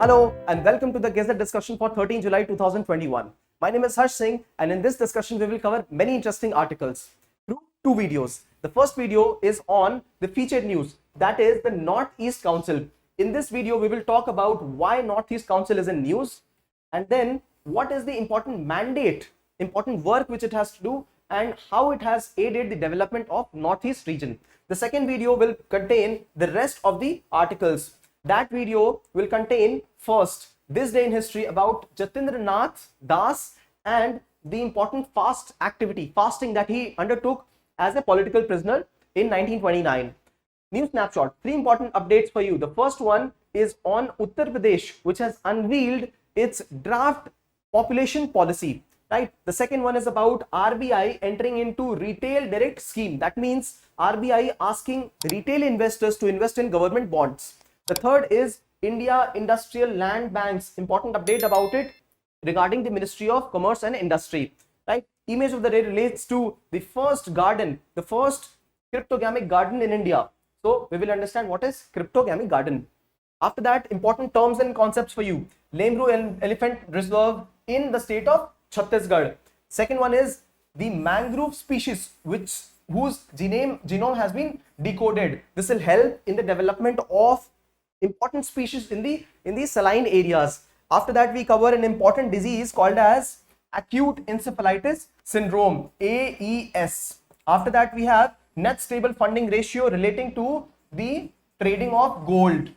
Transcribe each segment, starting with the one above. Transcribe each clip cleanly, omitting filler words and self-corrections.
Hello and welcome to the Gazette discussion for 13 July 2021. My name is Harsh Singh and in this discussion we will cover many interesting articles through two videos. The first video is on the featured news, that is the Northeast Council. In this video we will talk about why Northeast Council is in news and then what is the important mandate, important work which it has to do and how it has aided the development of Northeast region. The second video will contain the rest of the articles. That video will contain first this day in history about Jatindra Nath Das and the important fasting that he undertook as a political prisoner in 1929. New snapshot, three important updates for you. The first one is on Uttar Pradesh, which has unveiled its draft population policy. Right. The second one is about RBI entering into Retail Direct scheme. That means RBI asking retail investors to invest in government bonds. The third is India Industrial Land Banks. Important update about it regarding the Ministry of Commerce and Industry. Right. Image of the day relates to the first garden, the first cryptogamic garden in India. So we will understand what is cryptogamic garden. After that, important terms and concepts for you. Lemru elephant reserve in the state of Chhattisgarh. Second one is the mangrove species whose genome has been decoded. This will help in the development of important species in the saline areas. After that, we cover an important disease called as acute encephalitis syndrome, AES. After that, we have net stable funding ratio relating to the trading of gold.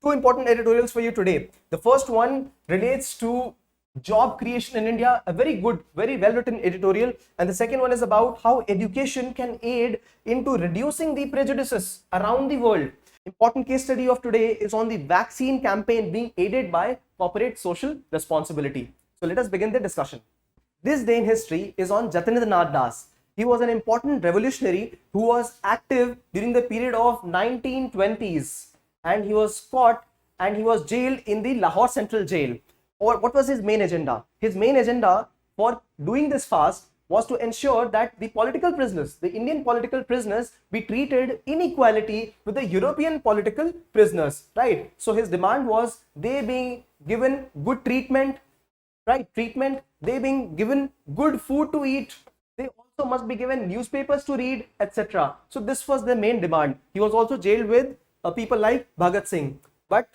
Two important editorials for you today. The first one relates to job creation in India, a very good, very well written editorial, and the second one is about how education can aid into reducing the prejudices around the world. Important case study of today is on the vaccine campaign being aided by corporate social responsibility. So let us begin the discussion. This day in history is on Jatindra Nath Das. He was an important revolutionary who was active during the period of 1920s and he was caught and he was jailed in the Lahore Central Jail. Or what was his main agenda? His main agenda for doing this fast was to ensure that the political prisoners, the Indian political prisoners, be treated in equality with the European political prisoners, right? So his demand was they being given good treatment, right? They being given good food to eat. They also must be given newspapers to read, etc. So this was the main demand. He was also jailed with people like Bhagat Singh. But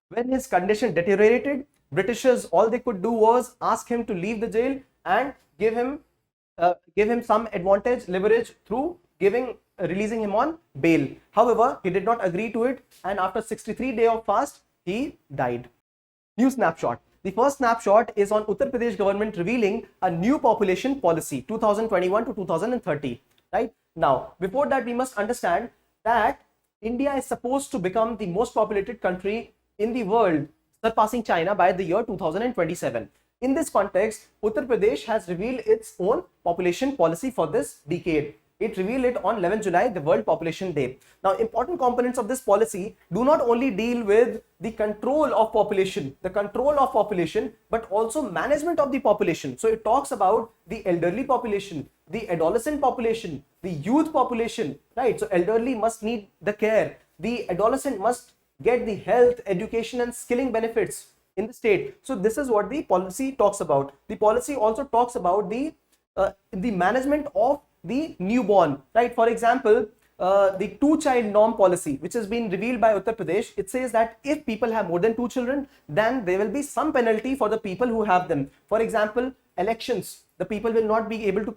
when his condition deteriorated, Britishers, all they could do was ask him to leave the jail and give him some advantage, leverage through releasing him on bail. However, he did not agree to it and after 63 days of fast, he died. New snapshot. The first snapshot is on Uttar Pradesh government revealing a new population policy 2021 to 2030. Right now, before that, we must understand that India is supposed to become the most populated country in the world, surpassing China by the year 2027. In this context, Uttar Pradesh has revealed its own population policy for this decade. It revealed it on 11 July, the World Population Day. Now, important components of this policy do not only deal with the control of population, but also management of the population. So it talks about the elderly population, the adolescent population, the youth population, right? So elderly must need the care. The adolescent must get the health, education and skilling benefits in the state. So this is what the policy talks about. The policy also talks about the management of the newborn, right? For example, the two-child norm policy, which has been revealed by Uttar Pradesh, it says that if people have more than 2 children, then there will be some penalty for the people who have them. For example, elections, the people will not be able to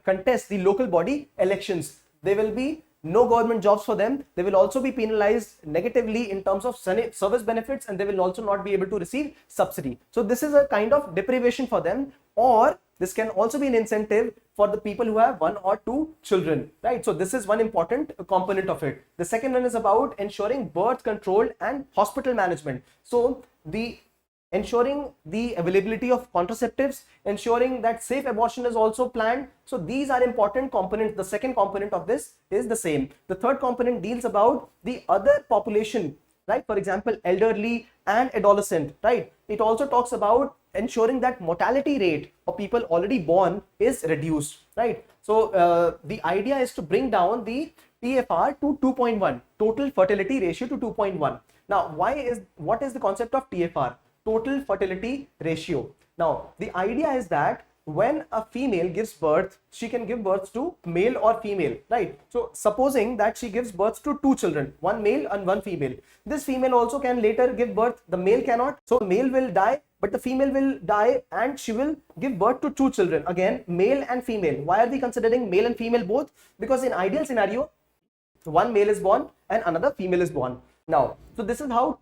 contest the local body elections. There will be no government jobs for them. They will also be penalized negatively in terms of service benefits and they will also not be able to receive subsidy. So this is a kind of deprivation for them, or this can also be an incentive for the people who have 1 or 2 children, right? So this is one important component of it. The second one is about ensuring birth control and hospital management. So ensuring the availability of contraceptives, ensuring that safe abortion is also planned. So these are important components. The second component of this is the same. The third component deals about the other population, right? For example, elderly and adolescent, right? It also talks about ensuring that mortality rate of people already born is reduced, right? So the idea is to bring down the TFR to 2.1, total fertility ratio to 2.1. Now, what is the concept of TFR? Total fertility ratio. Now, the idea is that when a female gives birth, she can give birth to male or female, right? So supposing that she gives birth to two children, one male and one female. This female also can later give birth, the male cannot. So the male will die, but the female will die and she will give birth to two children, again male and female. Why are we considering male and female both? Because in ideal scenario, one male is born and another female is born. Now, so this is how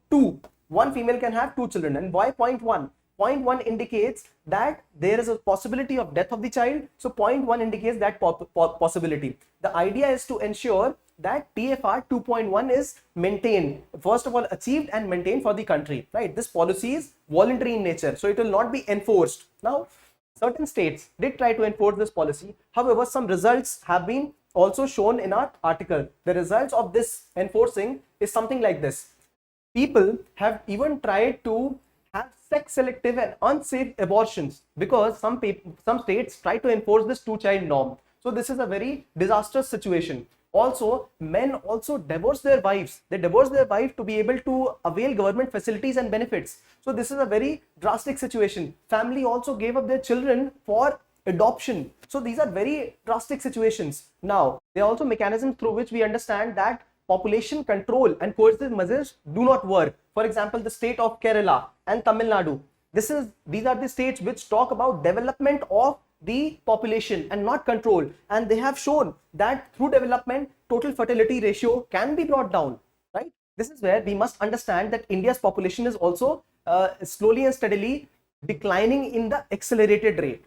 one female can have two children. And why 0.1? 0.1 indicates that there is a possibility of death of the child. So 0.1 indicates that possibility. The idea is to ensure that TFR 2.1 is maintained, first of all achieved and maintained for the country, right? This policy is voluntary in nature, so it will not be enforced. Now, certain states did try to enforce this policy. However, some results have been also shown in our article. The results of this enforcing is something like this. People have even tried to have sex selective and unsafe abortions because some states try to enforce this two-child norm. So this is a very disastrous situation. Also, men also divorce their wives. They divorce their wife to be able to avail government facilities and benefits. So this is a very drastic situation. Family also gave up their children for adoption. So these are very drastic situations. Now, there are also mechanisms through which we understand that population control and coercive measures do not work. For example, the state of Kerala and Tamil Nadu. These are the states which talk about development of the population and not control. And they have shown that through development, total fertility ratio can be brought down, right? This is where we must understand that India's population is also slowly and steadily declining in the accelerated rate.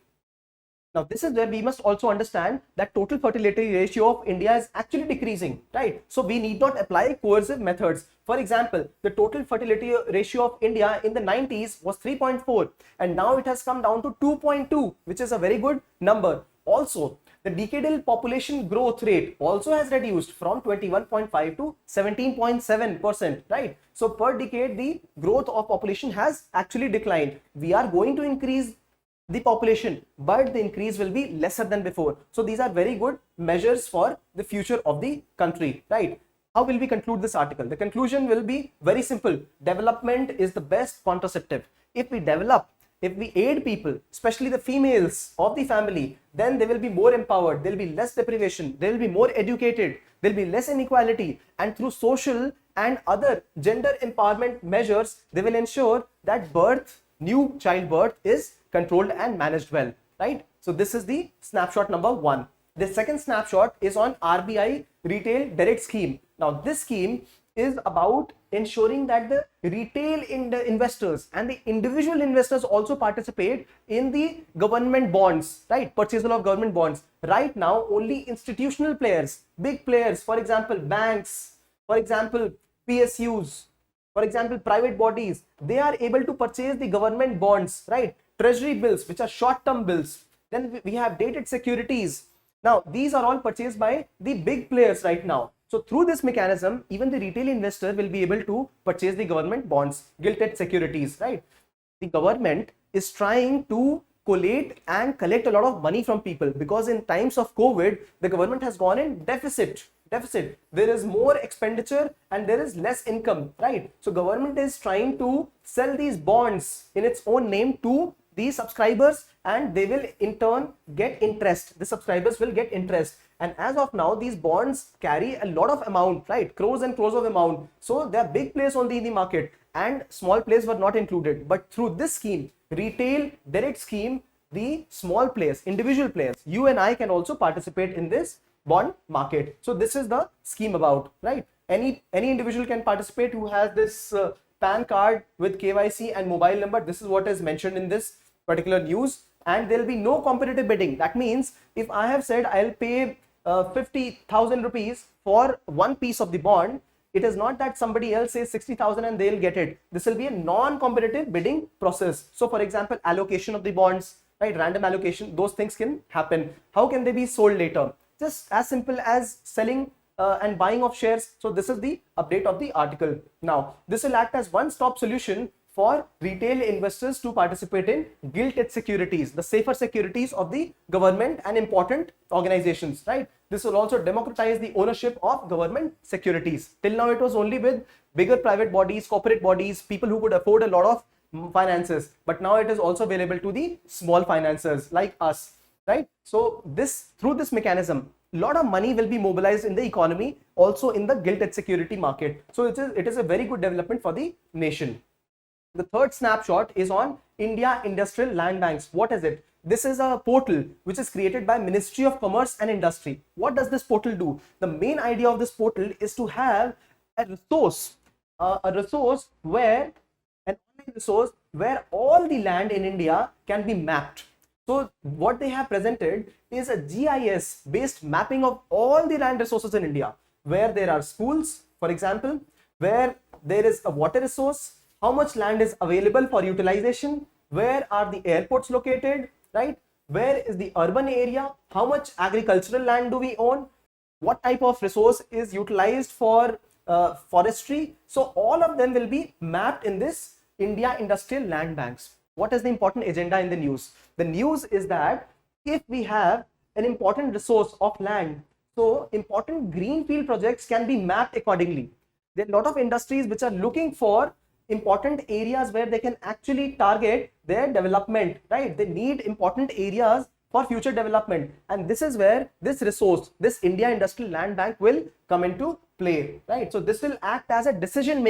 Now, this is where we must also understand that total fertility ratio of India is actually decreasing, right? So we need not apply coercive methods. For example, the total fertility ratio of India in the 90s was 3.4 and now it has come down to 2.2, which is a very good number. Also, the decadal population growth rate also has reduced from 21.5 to 17.7%, right? So per decade, the growth of population has actually declined. We are going to increase the population, but the increase will be lesser than before. So these are very good measures for the future of the country, right? How will we conclude this article? The conclusion will be very simple. Development is the best contraceptive. If we aid people, especially the females of the family, then they will be more empowered, there will be less deprivation, they will be more educated, there will be less inequality, and through social and other gender empowerment measures, they will ensure that new childbirth is controlled and managed well, right? So this is the snapshot number 1. The second snapshot is on RBI Retail Direct scheme. Now this scheme is about ensuring that the retail investors and the individual investors also participate in the government bonds, right? Purchasal of government bonds. Right now, only institutional players, big players, for example, banks, for example, PSUs, for example, private bodies, they are able to purchase the government bonds, right? Treasury bills, which are short-term bills. Then we have dated securities. Now, these are all purchased by the big players right now. So through this mechanism, even the retail investor will be able to purchase the government bonds, gilted securities, right? The government is trying to collate and collect a lot of money from people because in times of COVID, the government has gone in deficit. There is more expenditure and there is less income, right? So government is trying to sell these bonds in its own name to the subscribers and they will in turn get interest. The subscribers will get interest. And as of now, these bonds carry a lot of amount, right? Crores and crores of amount. So there are big players only in the market and small players were not included. But through this scheme, retail direct scheme, the small players, individual players, you and I can also participate in this bond market. So this is the scheme about, right? Any individual can participate who has this PAN card with KYC and mobile number. This is what is mentioned in this particular news, and there will be no competitive bidding. That means if I have said I'll pay 50,000 rupees for one piece of the bond, it is not that somebody else says 60,000 and they'll get it. This will be a non-competitive bidding process. So for example, allocation of the bonds, right? Random allocation, those things can happen. How can they be sold later? Just as simple as selling and buying of shares. So this is the update of the article. Now, this will act as one-stop solution for retail investors to participate in gilt-edged securities, the safer securities of the government and important organizations, right? This will also democratize the ownership of government securities. Till now, it was only with bigger private bodies, corporate bodies, people who could afford a lot of finances, but now it is also available to the small financiers like us, right? So through this mechanism, a lot of money will be mobilized in the economy, also in the gilt-edged security market. So it is a very good development for the nation. The third snapshot is on India Industrial Land Banks. What is it? This is a portal which is created by Ministry of Commerce and Industry. What does this portal do? The main idea of this portal is to have a resource where an online resource where all the land in India can be mapped. So what they have presented is a GIS based mapping of all the land resources in India, where there are schools, for example, where there is a water resource, how much land is available for utilization, where are the airports located, right? Where is the urban area, how much agricultural land do we own, what type of resource is utilized for forestry. So all of them will be mapped in this India Industrial Land Banks. What is the important agenda in the news? The news is that if we have an important resource of land, so important greenfield projects can be mapped accordingly. There are a lot of industries which are looking for important areas where they can actually target their development, right? They need important areas for future development, and this is where this resource, this India Industrial Land Bank, will come into play, right? So this will act as a decision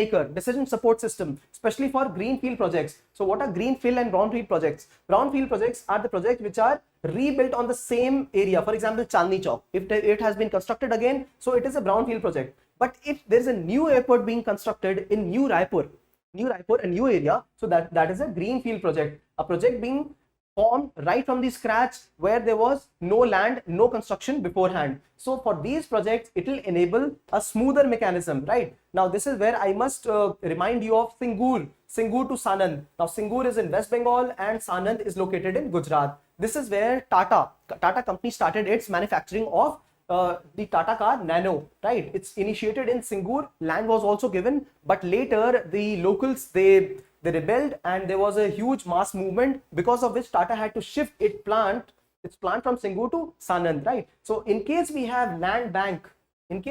support system, especially for greenfield projects. So what are greenfield and brownfield projects? Brownfield projects are the projects which are rebuilt on the same area. For example, Chandni Chowk, if it has been constructed again, so it is a brownfield project. But if there is a new airport being constructed in New Raipur, a new area, so that is a greenfield project, a project being formed right from the scratch where there was no land, no construction beforehand. So for these projects, it will enable a smoother mechanism, right? Now this is where I must remind you of Singur to Sanand. Now Singur is in West Bengal and Sanand is located in Gujarat. This is where Tata company started its manufacturing of the Tata car Nano, right? It's initiated in Singur. Land was also given, but later the locals they rebelled and there was a huge mass movement, because of which Tata had to shift its plant from Singur to Sanand, right? So in case we have land bank, and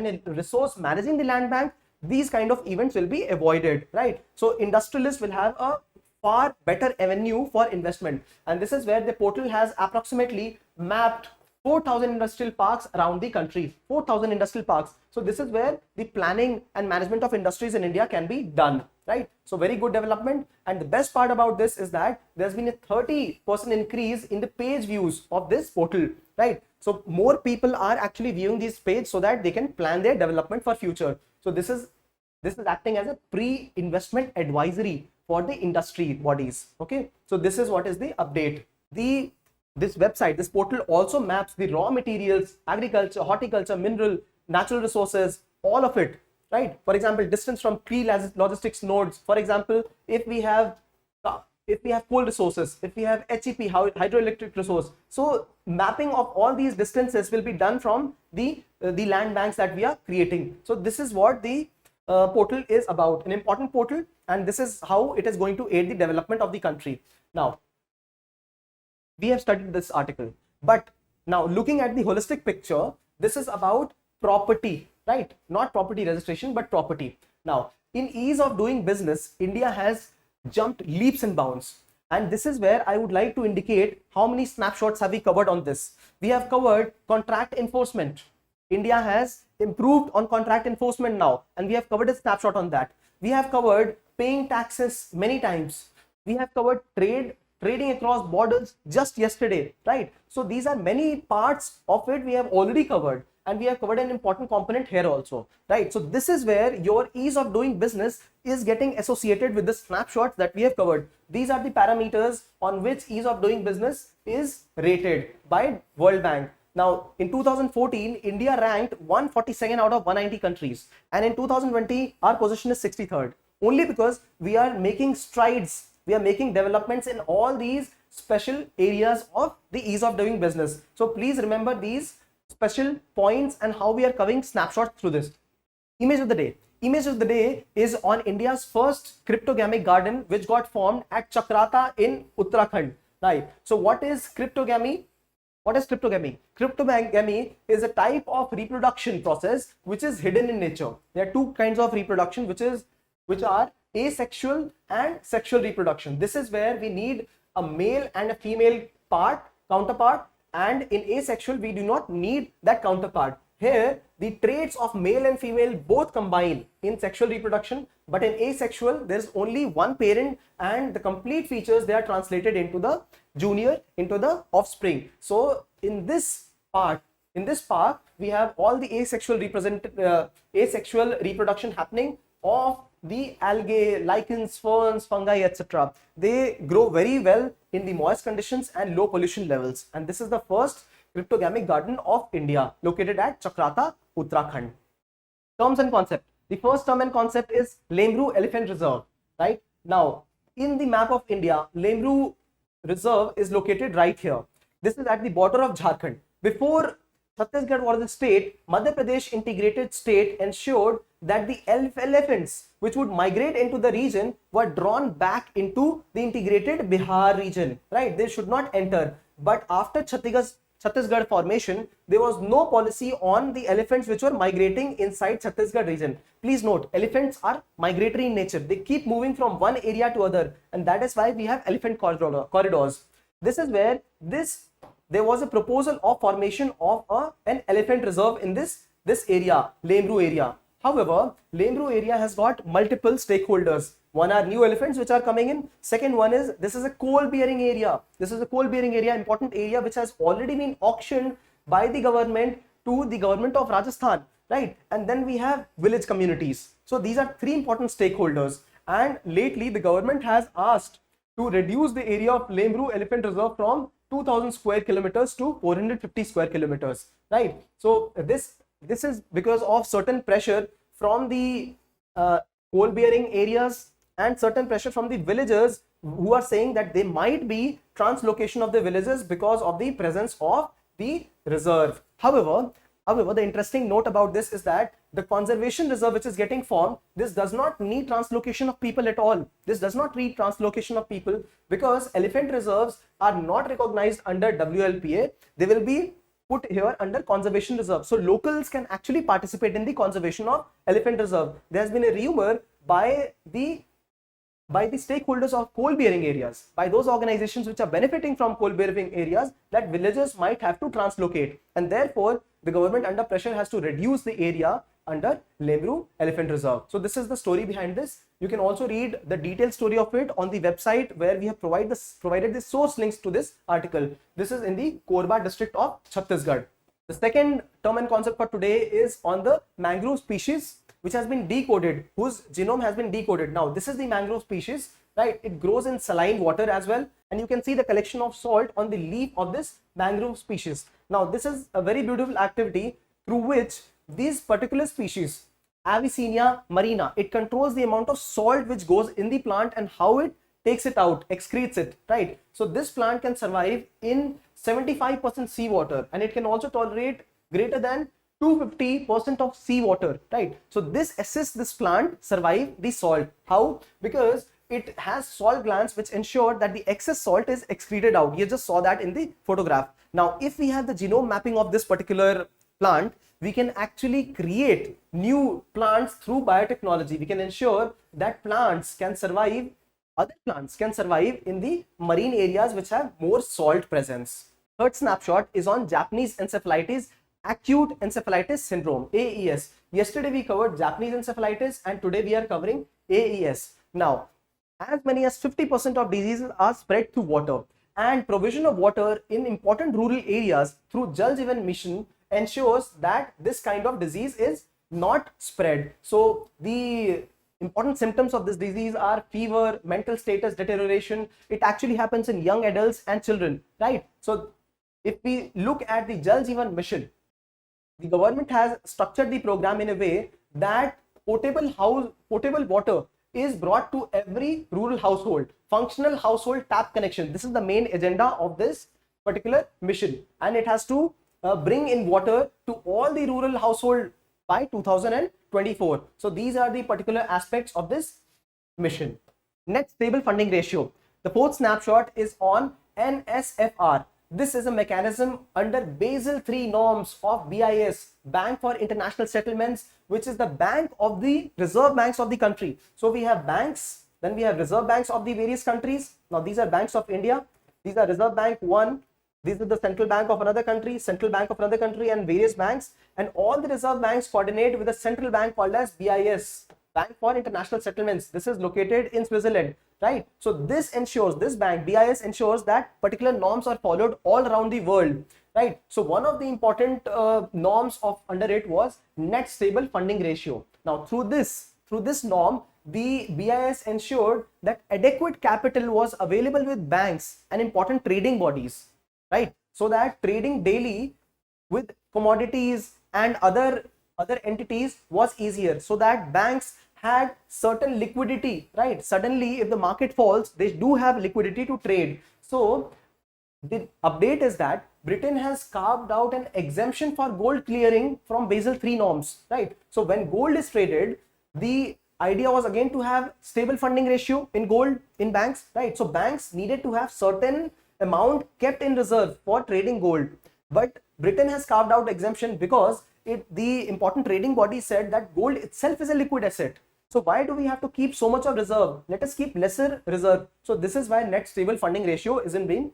a resource managing the land bank, these kind of events will be avoided, right? So industrialists will have a far better avenue for investment, and this is where the portal has approximately mapped 4,000 industrial parks around the country, 4,000 industrial parks. So this is where the planning and management of industries in India can be done, right? So very good development. And the best part about this is that there's been a 30% increase in the page views of this portal, right? So more people are actually viewing this page so that they can plan their development for future. So this is acting as a pre-investment advisory for the industry bodies. Okay, so this is what is the update. This website, this portal also maps the raw materials, agriculture, horticulture, mineral, natural resources, all of it, right? For example, distance from key logistics nodes. For example, if we have coal resources, if we have HEP, hydroelectric resource, so mapping of all these distances will be done from the land banks that we are creating. So this is what the portal is about, an important portal, and this is how it is going to aid the development of the country. Now, we have studied this article, but now looking at the holistic picture, this is about property, right? Not property registration, but property. Now, in ease of doing business, India has jumped leaps and bounds. And this is where I would like to indicate how many snapshots have we covered on this. We have covered contract enforcement. India has improved on contract enforcement now, and we have covered a snapshot on that. We have covered paying taxes many times. We have covered trading across borders just yesterday, right? So these are many parts of it we have already covered, and we have covered an important component here also, right? So this is where your ease of doing business is getting associated with the snapshots that we have covered. These are the parameters on which ease of doing business is rated by World Bank. Now, in 2014, India ranked 142nd out of 190 countries, and in 2020, our position is 63rd, only because we are making strides. We are making developments in all these special areas of the ease of doing business. So please remember these special points and how we are covering snapshots through this. Image of the day. image of the day is on India's first cryptogamic garden, which got formed at Chakrata in Uttarakhand. Right. So what is cryptogamy? What is cryptogamy? Cryptogamy is a type of reproduction process which is hidden in nature. There are two kinds of reproduction, which are asexual and sexual reproduction. This is where we need a male and a female counterpart, and in asexual we do not need that counterpart. Here the traits of male and female both combine in sexual reproduction, but in asexual there is only one parent and the complete features they are translated into the offspring. So in this part we have all the asexual reproduction happening of the algae, lichens, ferns, fungi, etc. They grow very well in the moist conditions and low pollution levels, and this is the first cryptogamic garden of India, located at Chakrata, Uttarakhand. Terms and concept. The first term and concept is Lemru Elephant Reserve. Right now, in the map of India, Lemru Reserve is located right here. This is at the border of Jharkhand. Before Chhattisgarh was a state, Madhya Pradesh integrated state ensured that the elephants which would migrate into the region were drawn back into the integrated Bihar region. Right, they should not enter. But after Chhattisgarh formation, there was no policy on the elephants which were migrating inside Chhattisgarh region. Please note, elephants are migratory in nature. They keep moving from one area to other, and that is why we have elephant corridors. This is where there was a proposal of formation of an elephant reserve in this area, Lemru area. However, Lemru area has got multiple stakeholders. One are new elephants which are coming in. Second one is, this is a coal-bearing area. This is a coal-bearing area, important area which has already been auctioned by the government to the government of Rajasthan, right? And then we have village communities. So these are three important stakeholders. And lately the government has asked to reduce the area of Lemru Elephant Reserve from 2000 square kilometers to 450 square kilometers, right? So this is because of certain pressure from the coal-bearing areas and certain pressure from the villagers who are saying that there might be translocation of the villages because of the presence of the reserve. However, the interesting note about this is that the conservation reserve which is getting formed, this does not need translocation of people at all. This does not need translocation of people because elephant reserves are not recognized under WLPA. They will be put here under conservation reserve. So locals can actually participate in the conservation of elephant reserve. There has been a rumor by the stakeholders of coal-bearing areas, by those organizations which are benefiting from coal-bearing areas, that villagers might have to translocate, and therefore the government under pressure has to reduce the area under Lemru Elephant Reserve. So this is the story behind this. You can also read the detailed story of it on the website where we have provided the source links to this article. This is in the Korba district of Chhattisgarh. The second term and concept for today is on the mangrove species which has been decoded, whose genome has been decoded. Now this is the mangrove species, right? It grows in saline water as well, and you can see the collection of salt on the leaf of this mangrove species. Now this is a very beautiful activity through which these particular species, Avicennia marina, it controls the amount of salt which goes in the plant and how it takes it out, excretes it, right? So this plant can survive in 75% seawater, and it can also tolerate greater than 250% of seawater, right? So this assists this plant survive the salt. How? Because it has salt glands which ensure that the excess salt is excreted out. You just saw that in the photograph. Now, if we have the genome mapping of this particular plant, we can actually create new plants through biotechnology. We can ensure that plants can survive, other plants can survive in the marine areas which have more salt presence. Third snapshot is on Japanese Encephalitis-Acute Encephalitis Syndrome, AES. Yesterday we covered Japanese encephalitis and today we are covering AES. Now, as many as 50% of diseases are spread through water, and provision of water in important rural areas through Jal Jeevan Mission ensures that this kind of disease is not spread. So the important symptoms of this disease are fever, mental status deterioration. It actually happens in young adults and children, right? So if we look at the Jal Jeevan Mission, the government has structured the program in a way that potable water is brought to every rural household, functional household tap connection. This is the main agenda of this particular mission, and it has to bring in water to all the rural household by 2020. 2024. So these are the particular aspects of this mission. Net stable funding ratio. The fourth snapshot is on NSFR. This is a mechanism under Basel III norms of BIS, Bank for International Settlements, which is the bank of the reserve banks of the country. So we have banks, then we have reserve banks of the various countries. Now these are banks of India. These are Reserve Bank 1. These are the central bank of another country, central bank of another country, and various banks. And all the reserve banks coordinate with a central bank called as BIS, Bank for International Settlements. This is located in Switzerland, right? So this ensures, this bank, BIS, ensures that particular norms are followed all around the world, right? So one of the important norms of under it was net stable funding ratio. Now through this norm, the BIS ensured that adequate capital was available with banks and important trading bodies, right? So that trading daily with commodities and other entities was easier, so that banks had certain liquidity, right? Suddenly if the market falls, they do have liquidity to trade. So the update is that Britain has carved out an exemption for gold clearing from Basel III norms, right? So when gold is traded, the idea was again to have stable funding ratio in gold in banks, right? So banks needed to have certain amount kept in reserve for trading gold, but Britain has carved out exemption because the important trading body said that gold itself is a liquid asset. So why do we have to keep so much of reserve? Let us keep lesser reserve. So this is why net stable funding ratio is been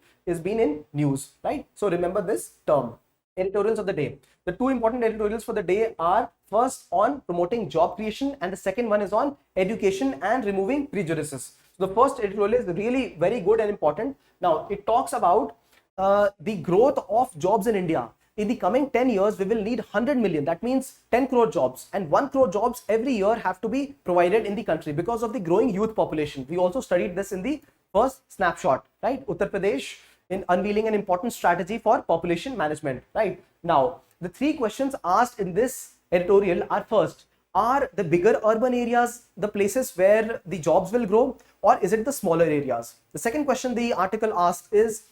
in news, right? So remember this term. Editorials of the day. The two important editorials for the day are first on promoting job creation, and the second one is on education and removing prejudices. So the first editorial is really very good and important. Now it talks about the growth of jobs in India. In the coming 10 years, we will need 100 million. That means 10 crore jobs, and 1 crore jobs every year have to be provided in the country because of the growing youth population. We also studied this in the first snapshot, right? Uttar Pradesh in unveiling an important strategy for population management, right? Now, the three questions asked in this editorial are: first, are the bigger urban areas the places where the jobs will grow, or is it the smaller areas? The second question the article asks is,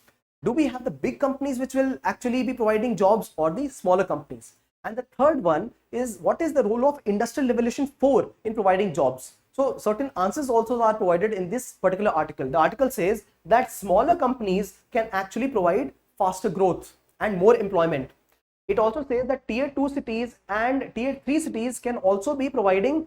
do we have the big companies which will actually be providing jobs, or the smaller companies? And the third one is, what is the role of Industrial Revolution 4 in providing jobs? So certain answers also are provided in this particular article. The article says that smaller companies can actually provide faster growth and more employment. It also says that tier 2 cities and tier 3 cities can also be providing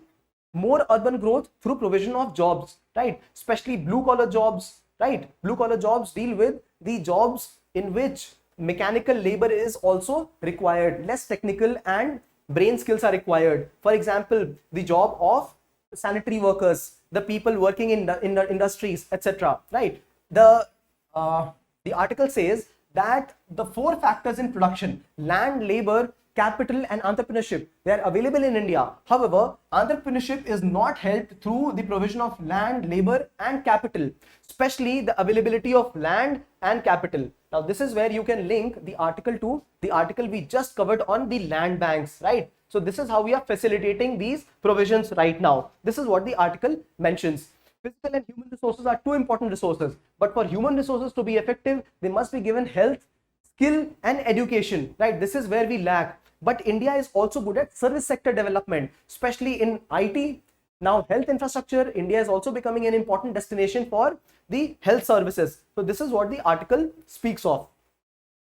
more urban growth through provision of jobs, right? Especially blue collar jobs, right? Blue collar jobs deal with the jobs in which mechanical labor is also required, less technical and brain skills are required. For example, the job of sanitary workers, the people working in the industries, etc., right? The article says that the 4 factors in production: land, labor, capital and entrepreneurship, they are available in India. However, entrepreneurship is not helped through the provision of land, labor and capital, especially the availability of land and capital. Now this is where you can link the article to the article we just covered on the land banks, right? So this is how we are facilitating these provisions right now. This is what the article mentions. Physical and human resources are two important resources, but for human resources to be effective, they must be given health, skill and education, right? This is where we lack. But India is also good at service sector development, especially in IT. Now health infrastructure, India is also becoming an important destination for the health services. So this is what the article speaks of.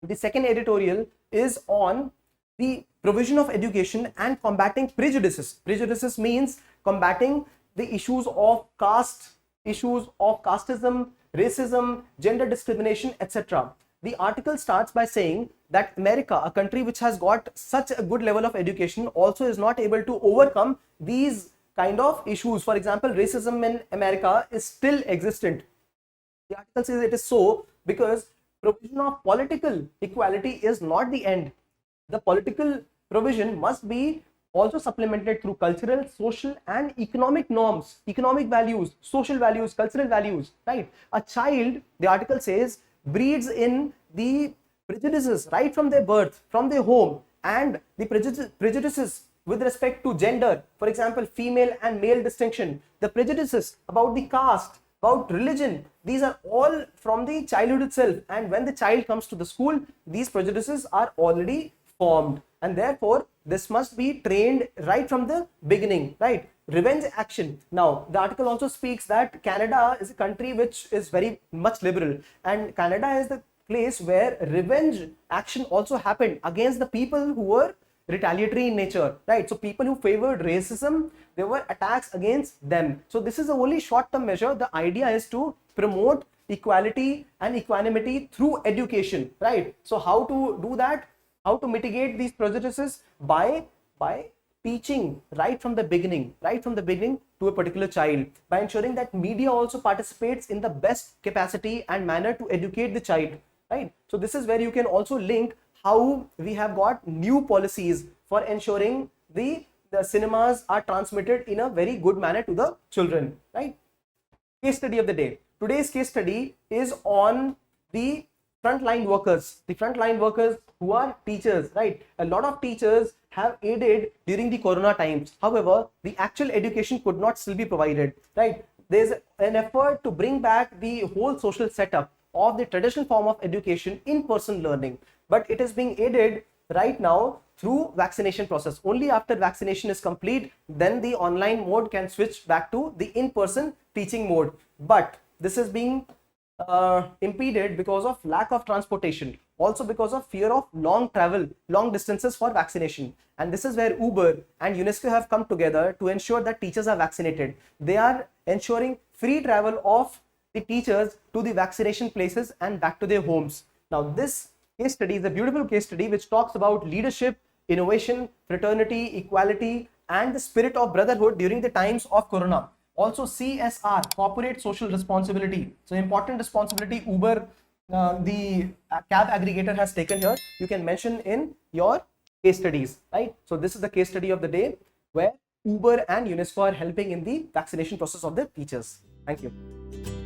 The second editorial is on the provision of education and combating prejudices. Prejudices means combating the issues of caste, issues of casteism, racism, gender discrimination, etc. The article starts by saying that America, a country which has got such a good level of education, also is not able to overcome these kind of issues. For example, racism in America is still existent. The article says it is so because provision of political equality is not the end. The political provision must be also supplemented through cultural, social and economic norms, economic values, social values, cultural values, right? A child, the article says, breeds in the prejudices right from their birth, from their home, and the prejudices with respect to gender, for example, female and male distinction, the prejudices about the caste, about religion, these are all from the childhood itself. And when the child comes to the school, these prejudices are already formed, and therefore this must be trained right from the beginning, right? Revenge action. Now, the article also speaks that Canada is a country which is very much liberal, and Canada is the place where revenge action also happened against the people who were retaliatory in nature, right? So people who favored racism, there were attacks against them. So this is a only short-term measure. The idea is to promote equality and equanimity through education, right? So how to do that? How to mitigate these prejudices? By teaching right from the beginning to a particular child, by ensuring that media also participates in the best capacity and manner to educate the child, right? So this is where you can also link how we have got new policies for ensuring the cinemas are transmitted in a very good manner to the children, right? Case study of the day. Today's case study is on the frontline workers who are teachers, right? A lot of teachers have aided during the corona times. However, the actual education could not still be provided, right? There's an effort to bring back the whole social setup of the traditional form of education, in-person learning, but it is being aided right now through vaccination process. Only after vaccination is complete, then the online mode can switch back to the in-person teaching mode. But this is being impeded because of lack of transportation, also because of fear of long distances for vaccination. And this is where Uber and UNESCO have come together to ensure that teachers are vaccinated. They are ensuring free travel of the teachers to the vaccination places and back to their homes. Now this case study is a beautiful case study which talks about leadership, innovation, fraternity, equality, and the spirit of brotherhood during the times of corona. Also CSR, corporate social responsibility. So important responsibility Uber, the cab aggregator, has taken here. You can mention in your case studies, right? So this is the case study of the day where Uber and UNESCO are helping in the vaccination process of the teachers. Thank you.